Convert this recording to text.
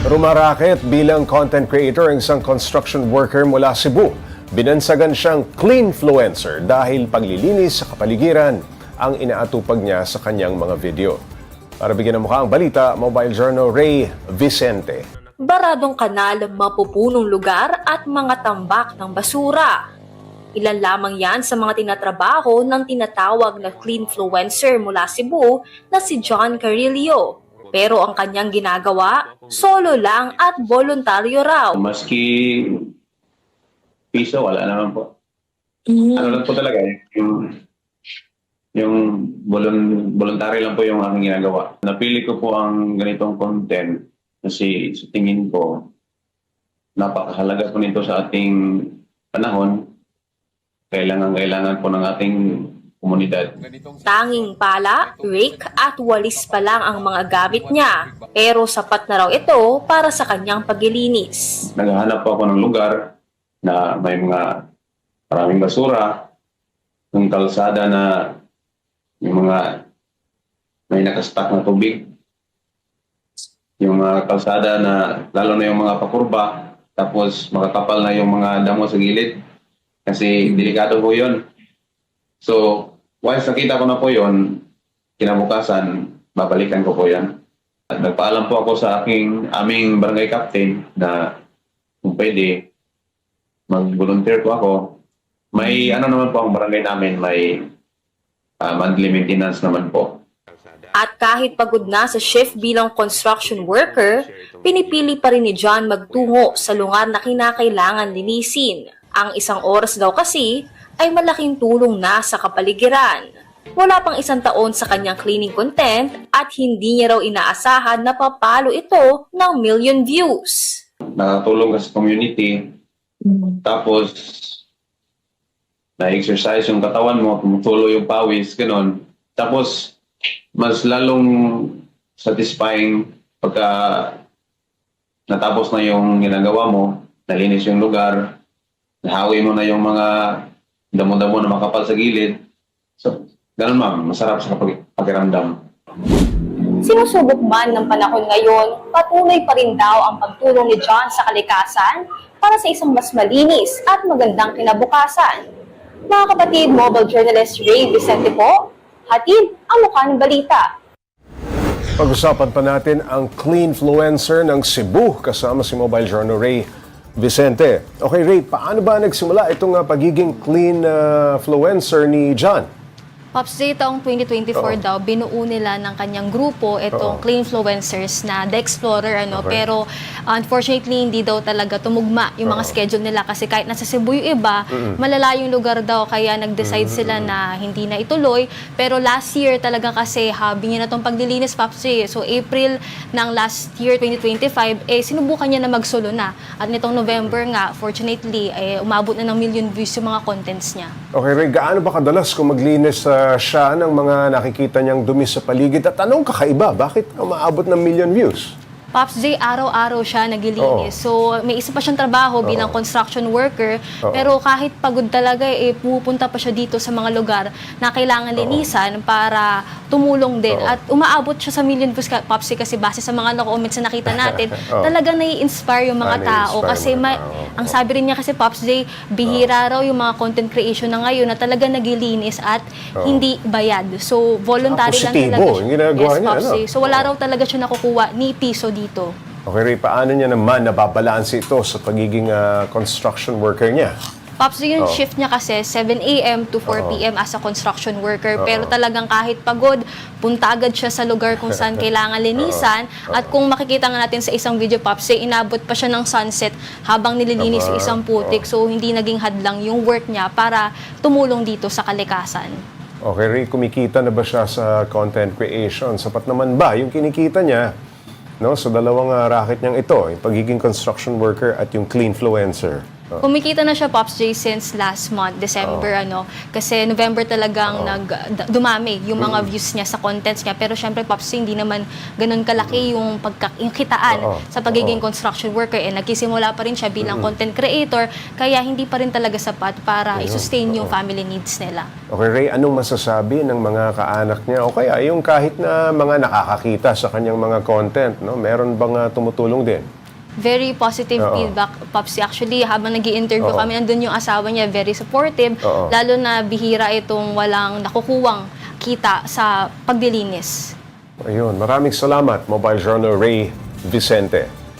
Rumaraket bilang content creator ang isang construction worker mula Cebu. Binansagan siyang cleanfluencer dahil paglilinis sa kapaligiran ang inaatupag niya sa kanyang mga video. Para bigyan ng mukha ang balita, Mobile Journal Ray Vicente. Baradong kanal, mapupunong lugar at mga tambak ng basura. Ilan lamang yan sa mga tinatrabaho ng tinatawag na cleanfluencer mula Cebu na si John Carillo. Pero ang kanyang ginagawa, solo lang at voluntaryo raw. Maski piso, wala naman po. Ano lang po talaga, yung voluntary lang po yung aking ginagawa. Napili ko po ang ganitong content kasi sa tingin ko, napakahalaga po nito sa ating panahon. Kailangan po ng ating komunidad. Tanging pala, rake at walis pa lang ang mga gamit niya. Pero sapat na raw ito para sa kanyang paglilinis. Naghahanap po ako ng lugar na may maraming basura, ng kalsada na yung mga may nakastock na tubig, yung mga kalsada na lalo na yung mga pakurba, tapos makakapal na yung mga damo sa gilid kasi delikado po yun. So, once nakita ko na po yun, kinabukasan, babalikan ko po yan. At nagpaalam po ako sa aming barangay captain na kung pwede, mag-volunteer po ako. May ano naman po ang barangay namin, may monthly maintenance naman po. At kahit pagod na sa shift bilang construction worker, pinipili pa rin ni John magtungo sa lugar na kinakailangan linisin. Ang isang oras daw kasi ay malaking tulong na sa kapaligiran. Wala pang 1 taon sa kanyang cleaning content at hindi niya raw inaasahan na papalo ito ng million views. Nakatulong ka sa community, tapos na-exercise yung katawan mo, tumutulo yung pawis, gano'n. Tapos, mas lalong satisfying pagka natapos na yung ginagawa mo, nalinis yung lugar, nahawi mo na yung mga damo-damo na makapal sa gilid. So, ganun ma'am, masarap sa pakiramdam. Sinusubok man ng panahon ngayon, patuloy pa rin daw ang pagtulong ni John sa kalikasan para sa isang mas malinis at magandang kinabukasan. Mga kapatid, mobile journalist Ray Vicente po, hatid ang mukha ng balita. Pag-usapan pa natin ang cleanfluencer ng Cebu kasama si Mobile Journal Ray Vicente. Okay Ray, paano ba nagsimula itong pagiging cleanfluencer ni John? Pops J, taong 2024 daw, binuo nila ng kanyang grupo itong cleanfluencers na The Explorer. Pero unfortunately, hindi daw talaga tumugma yung mga schedule nila kasi kahit nasa Cebu yung iba, malalayong lugar daw kaya nag-decide sila na hindi na ituloy. Pero last year talaga kasi hobby niya na itong paglilinis, Pops J. So April ng last year, 2025, sinubukan niya na mag-solo na. At nitong November nga, fortunately, umabot na ng million views yung mga contents niya. Okay Ray, gaano ba kadalas kung maglinis siya ng mga nakikita niyang dumi sa paligid at anong kakaiba? Bakit umaabot ng million views? Pops J, araw-araw siya naglilinis. So, may isa pa siyang trabaho bilang construction worker. Pero kahit pagod talaga, pupunta pa siya dito sa mga lugar na kailangan linisan para tumulong din. At umaabot siya sa million views, Pops J, kasi base sa mga comments na nakita natin, talagang nai-inspire yung mga tao. Kasi ang sabi rin niya kasi, Pops J, bihira raw yung mga content creation na ngayon na talaga naglilinis at hindi bayad. So, voluntary lang talaga siya. Yung ginagawa niya, Pops J. So, wala raw talaga siya nakukuha ni piso dito. Okay Ray, paano niya naman nababalanse ito sa pagiging construction worker niya? Pops, yung shift niya kasi 7 a.m. to 4 p.m. as a construction worker. Pero talagang kahit pagod, punta agad siya sa lugar kung saan kailangan linisan. At kung makikita nga natin sa isang video, Pops, inabot pa siya ng sunset habang nililinis yung isang putik. So, hindi naging hadlang yung work niya para tumulong dito sa kalikasan. Okay Ray, kumikita na ba siya sa content creation? Sapat naman ba yung kinikita niya? No, sa dalawang racket niyang ito, yung pagiging construction worker at yung cleanfluencer. Kumikita na siya, Pops J, since last month, December, kasi November talagang dumami yung mga views niya sa contents niya. Pero syempre, Pops J, hindi naman ganun kalaki yung kitaan sa pagiging construction worker. Nagsisimula pa rin siya bilang content creator, kaya hindi pa rin talaga sapat para i-sustain yung family needs nila. Okay, Ray, anong masasabi ng mga kaanak niya? O kaya yung kahit na mga nakakakita sa kanyang mga content, no? Meron bang tumutulong din? Very positive feedback, Pops. Actually, habang nag-i-interview kami, nandun yung asawa niya, very supportive. Lalo na bihira itong walang nakukuwang kita sa pagdilinis. Ayun, maraming salamat, Mobile Journal Ray Vicente.